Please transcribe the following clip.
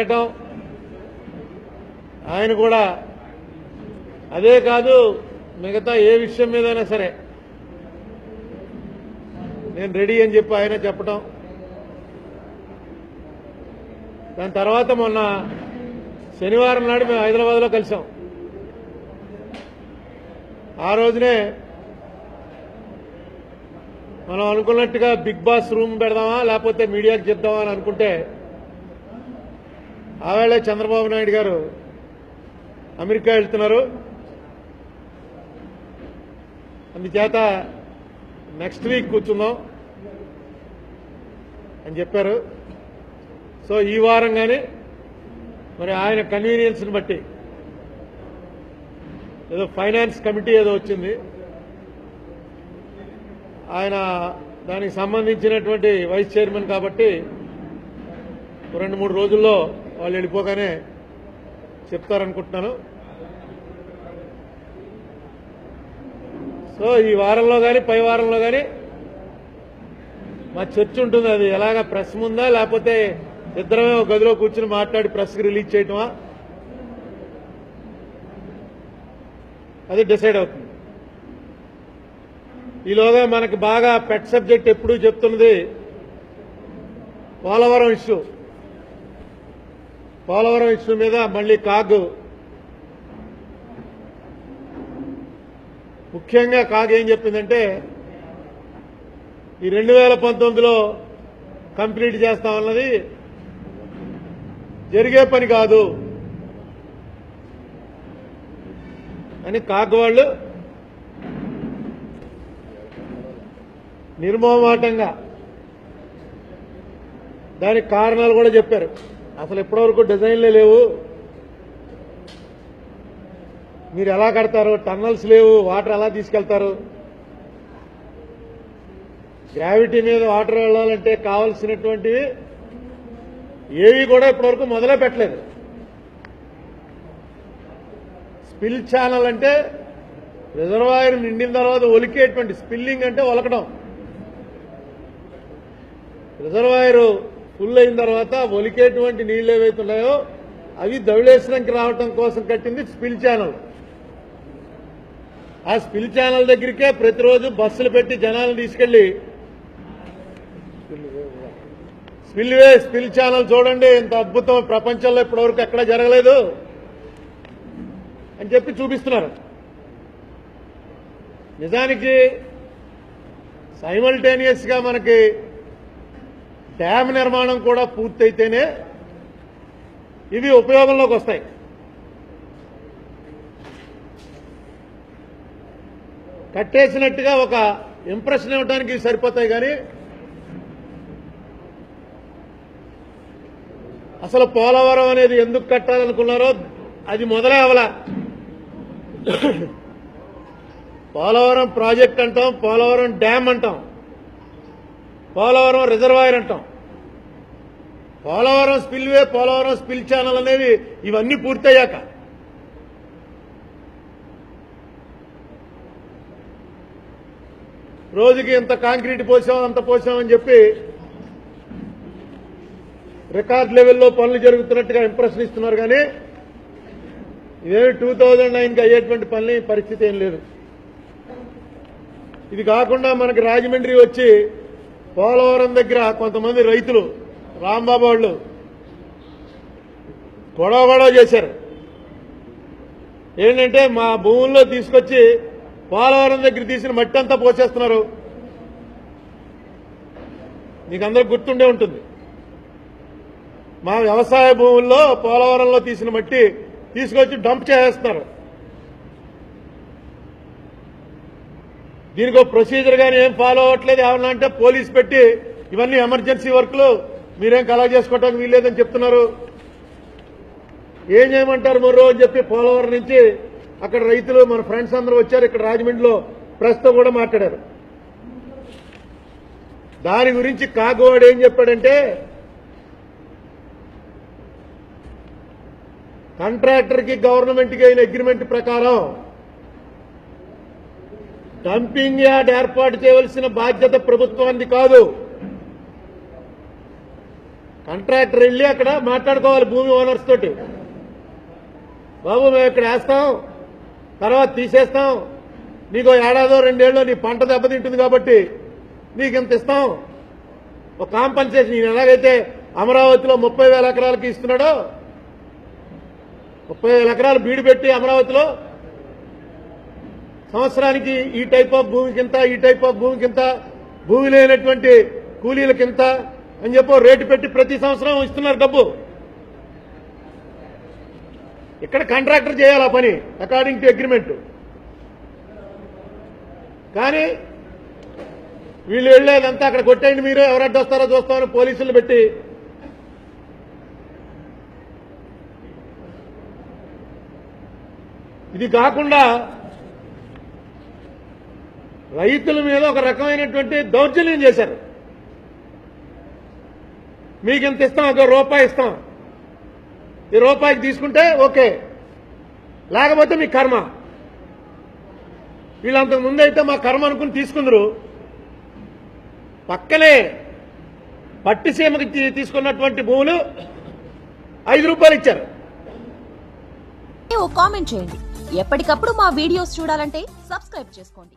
అడగటం, ఆయన కూడా అదే కాదు మిగతా ఏ విషయం మీదైనా సరే నేను రెడీ అని చెప్పి ఆయన చెప్పటం. దాని తర్వాత మొన్న శనివారం నాడు మేము హైదరాబాద్లో కలిసాం. ఆ రోజునే మనం అనుకున్నట్టుగా బిగ్ బాస్ రూమ్ పెడదామా లేకపోతే మీడియాకి చెప్దామా అని అనుకుంటే ఆవేళ చంద్రబాబు నాయుడు గారు అమెరికా వెళ్తున్నారు, అందుచేత నెక్స్ట్ వీక్ కూర్చుందాం అని చెప్పారు. సో ఈ వారం కానీ మరి ఆయన కన్వీనియన్స్ని బట్టి ఏదో ఫైనాన్స్ కమిటీ ఏదో వచ్చింది, ఆయన దానికి సంబంధించినటువంటి వైస్ చైర్మన్ కాబట్టి 2-3 రోజుల్లో వాళ్ళు వెళ్ళిపోగానే చెప్తారనుకుంటున్నాను. సో ఈ వారంలో కానీ పై వారంలో కానీ మా చర్చ ఉంటుంది. అది ఎలాగా ప్రెస్ ముందా లేకపోతే ఇద్దరమే ఒక గదిలో కూర్చుని మాట్లాడి ప్రెస్కి రిలీజ్ చేయటమా అది డిసైడ్ అవుతుంది. ఈలోగా మనకి బాగా పెట్ సబ్జెక్ట్ ఎప్పుడూ చెప్తున్నది పోలవరం ఇష్యూ. పోలవరం ఇష్యూ మీద మళ్ళీ కాగ్, ముఖ్యంగా కాగ్ ఏం చెప్పిందంటే ఈ 2019లో కంప్లీట్ చేస్తామన్నది జరిగే పని కాదు అని కాగ్ వాళ్ళు నిర్మోహమాటంగా దానికి కారణాలు కూడా చెప్పారు. అసలు ఇప్పటివరకు డిజైన్లే లేవు, మీరు ఎలా కడతారు, టన్నల్స్ లేవు, వాటర్ ఎలా తీసుకెళ్తారు, గ్రావిటీ మీద వాటర్ వెళ్ళాలంటే కావాల్సినటువంటివి ఏవి కూడా ఇప్పటివరకు మొదలే పెట్టలేదు. స్పిల్ ఛానల్ అంటే రిజర్వాయర్ నిండిన తర్వాత ఒలికేటువంటి, స్పిల్లింగ్ అంటే ఒలకడం. రిజర్వాయర్ ఫుల్ అయిన తర్వాత ఒలికేటువంటి నీళ్లు ఏవైతున్నాయో అవి ధవళేశ్వరంకి రావటం కోసం కట్టింది స్పిల్ ఛానల్. ఆ స్పిల్ ఛానల్ దగ్గరికే ప్రతిరోజు బస్సులు పెట్టి జనాలను తీసుకెళ్లి స్పిల్ ఛానల్ చూడండి ఎంత అద్భుతం, ప్రపంచంలో ఇప్పటివరకు ఎక్కడ జరగలేదు అని చెప్పి చూపిస్తున్నారు. నిజానికి సైమల్టేనియస్ గా మనకి డ్యామ్ నిర్మాణం కూడా పూర్తయితేనే ఇవి ఉపయోగంలోకి వస్తాయి. కట్టేసినట్టుగా ఒక ఇంప్రెషన్ ఇవ్వడానికి సరిపోతాయి, కానీ అసలు పోలవరం అనేది ఎందుకు కట్టాలనుకున్నారో అది మొదలే అవలా. పోలవరం ప్రాజెక్ట్ అంటాం, పోలవరం డ్యామ్ అంటాం, పోలవరం రిజర్వాయర్ అంటాం, Polavaram spillway, Polavaram spill channel అనేవి ఇవన్నీ పూర్తయ్యాక రోజుకి ఎంత కాంక్రీట్ పోసాం అంత పోసామని చెప్పి రికార్డ్ లెవెల్లో పనులు జరుగుతున్నట్టుగా ఇంప్రెషన్ ఇస్తున్నారు. కానీ ఇదేమి 2009కి అయ్యేటువంటి పనులు పరిస్థితి ఏం లేదు. ఇది కాకుండా మనకి రాజమండ్రి వచ్చి పోలవరం దగ్గర కొంతమంది రైతులు రాంబాబు వాళ్ళు గొడవ చేశారు. ఏంటంటే మా భూముల్లో తీసుకొచ్చి పోలవరం దగ్గర తీసిన మట్టి అంతా పోసేస్తున్నారు. మీకు అందరికి గుర్తుండే ఉంటుంది, మా వ్యవసాయ భూముల్లో పోలవరంలో తీసిన మట్టి తీసుకొచ్చి డంప్ చేసేస్తున్నారు. దీనికి ఒక ప్రొసీజర్ గానీ ఏం ఫాలో అవ్వట్లేదు. ఏమన్నా అంటే పోలీస్ పెట్టి ఇవన్నీ ఎమర్జెన్సీ వర్క్లు, మీరేం కలెక్ట్ చేసుకోవడానికి వీల్లేదని చెప్తున్నారు. ఏం చేయమంటారు మరో అని చెప్పి పోలవరం నుంచి అక్కడ రైతులు మన ఫ్రెండ్స్ అందరూ వచ్చారు. ఇక్కడ రాజమండ్రిలో ప్రెస్తో కూడా మాట్లాడారు. దాని గురించి కాగోవాడు ఏం చెప్పాడంటే కాంట్రాక్టర్కి గవర్నమెంట్కి అయిన అగ్రిమెంట్ ప్రకారం డంపింగ్ యార్డ్ ఏర్పాటు చేయవలసిన బాధ్యత ప్రభుత్వానికి కాదు, కాంట్రాక్టర్ వెళ్ళి అక్కడ మాట్లాడుకోవాలి భూమి ఓనర్స్ తోటి. బాబు మేము ఇక్కడ వేస్తాం, తర్వాత తీసేస్తాం, నీకు ఏడాదో 2 ఏళ్ళు నీ పంట దెబ్బతింటుంది కాబట్టి నీకు ఇంత ఇస్తాం, ఒక కాంపన్సేషన్. ఈయన ఎలాగైతే అమరావతిలో 30,000 ఎకరాలకి ఇస్తున్నాడో, 30,000 ఎకరాలు బీడు పెట్టి అమరావతిలో సంవత్సరానికి ఈ టైప్ ఆఫ్ భూమికింత, ఈ టైప్ ఆఫ్ భూమికింత, భూమి లేనటువంటి కూలీలకింత అని చెప్పి రేటు పెట్టి ప్రతి సంవత్సరం ఇస్తున్నారు డబ్బు. ఇక్కడ కాంట్రాక్టర్ చేయాలి ఆ పని అకార్డింగ్ టు అగ్రిమెంట్. కానీ వీళ్ళు వెళ్లేదంతా అక్కడ కొట్టేయండి, మీరు ఎవరు అడ్డొస్తారో చూస్తామని పోలీసులు పెట్టి ఇది కాకుండా రైతుల మీద ఒక రకమైనటువంటి దౌర్జన్యం చేశారు. మీకు ఇంత ఇస్తాం, ఒక రూపాయి ఇస్తాం, ఈ రూపాయికి తీసుకుంటే ఓకే, లేకపోతే మీ కర్మ. వీళ్ళంతకు ముందైతే మా కర్మ అనుకుని తీసుకుందరు. పక్కనే పట్టిసీమకి తీసుకున్నటువంటి భూములు 5 రూపాయలు ఇచ్చారు. కామెంట్ చేయండి. ఎప్పటికప్పుడు మా వీడియోస్ చూడాలంటే సబ్స్క్రైబ్ చేసుకోండి.